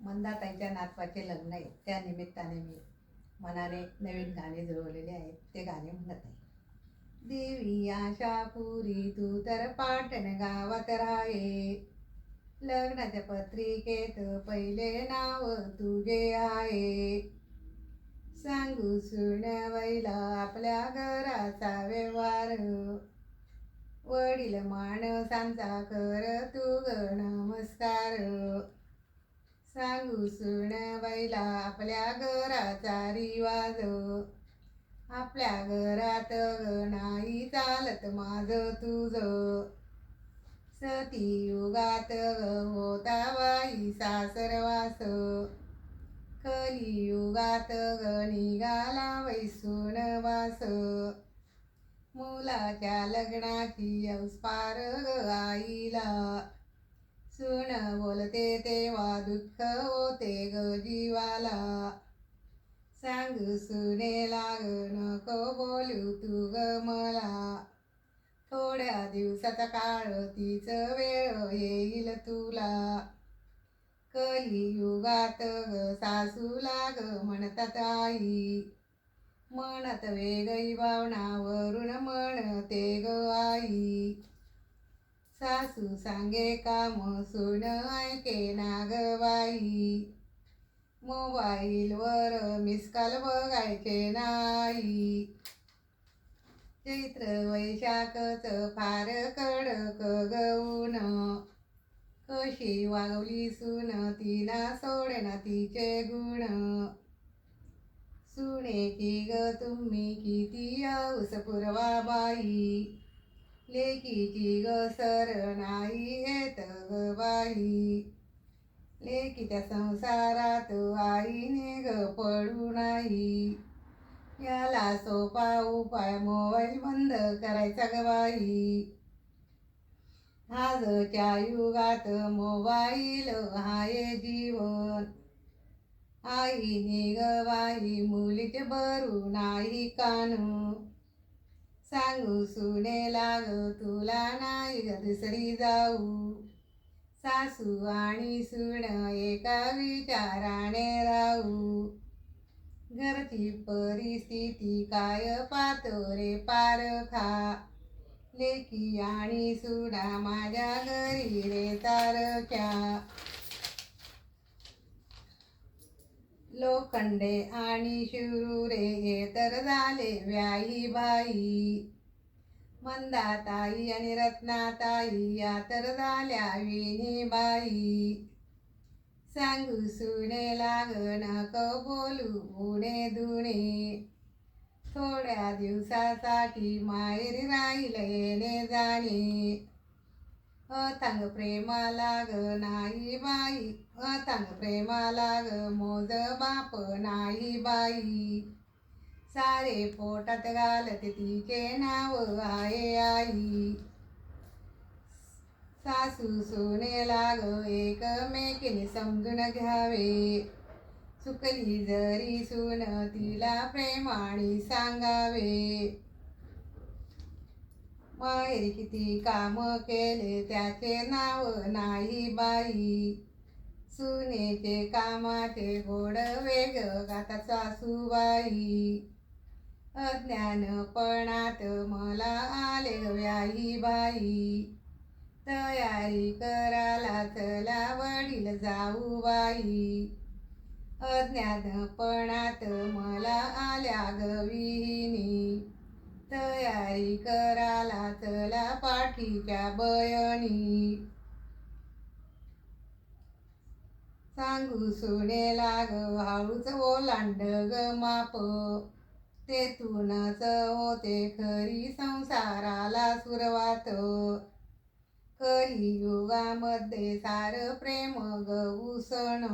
मंदाताईच्या नातवाचे लग्न आहे, त्या निमित्ताने मी मनाने नवीन गाणे जुळवलेले आहेत. ते गाणे म्हणत आहे. देवी आशापुरी तू तर पाटण गावात राहे, लग्नाच्या पत्रिकेत पहिले नाव तुझे आहे. सांगू सुनवैला आपल्या घराचा व्यवहार, वडील माणसांचा कर तू ग नमस्कार. सांगू सुनवैला आपल्या घराचा रिवाज, आपल्या घरात नाही चालत माझं तुझं. सतीयुगात होता बाई सासरवास, कलियुगात निघाला वैसूनवास. मुलाच्या लग्नाची औस पार आईला, सून बोलते तेव्हा दुःख होते ग जीवाला. सांग सुनेला नको बोलू तू ग मला, थोड्या दिवसाचा काळ तीच वेळ येईल तुला. कलियुगात सासूला म्हणतात आई, म्हणत वेगळी भावना वरून म्हणते ग आई. सासू सांगे काम सून ऐके ना ग बाई, मोबाईलवर मिसकाल बघायचे नाही. चैत्र वैशाखच फार कडक गऊन, कशी वागवली सून तिला सोडेना तिचे गुण. सुनेची ग तुम्ही किती हौस पुरवा बाई, लेकीची ग सर नाही येत ग बाई. लेकीच्या संसारात आईने ग पडू नाही, याला सोपा उपाय मोबाईल बंद करायचा ग बाई. आजच्या युगात मोबाईल हाय जीवन, आईने ग बाई मुलीचे भरू नाही कान. सांगू सुनेला ग तुला नाही ग दुसरी जाऊ, सासू आणि सून एका विचाराने राहू. घरची परिस्थिती काय पाहतो रे पारखा, लेकी आणि सुना माझ्या घरी रे तारख्या. लोखंडे आणि शिवरे हे तर झाले व्याही बाई, मंदाताई आणि रत्नाताई या तर झाल्या विणी बाई. सांगू सुनेला नको बोलू उणे दुणे, थोड्या दिवसासाठी माहेरी राहील येणे जाणे. अथांग प्रेमाला नाही बाई, अथांग प्रेमाला मोज बाप नाही बाई. सारे पोटात घालते तिचे नाव आहे आई. सासू सुनेला एकमेकीने समजून घ्यावे, चुकली जरी सून तिला प्रेमाने सांगावे. माहेरी किती काम केले त्याचे नाव नाही बाई, सुनेचे कामाचे गोड वेग गाता सासूबाई. अज्ञानपणात मला आले व्याही बाई, तयारी करायला चला वडील जाऊ बाई. अज्ञानपणात मला आल्या गविनी, तयारी करायला चला पाठीच्या बयणी. सांगू सुनेला हळूच ओलांड ग माप, तेथूनच होते खरी संसाराला सुरुवात. कलियुगामध्ये सार प्रेम ग उसण,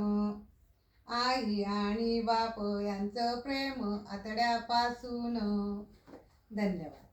आई आणि बाप यांचं प्रेम आतड्यापासून. धन्यवाद.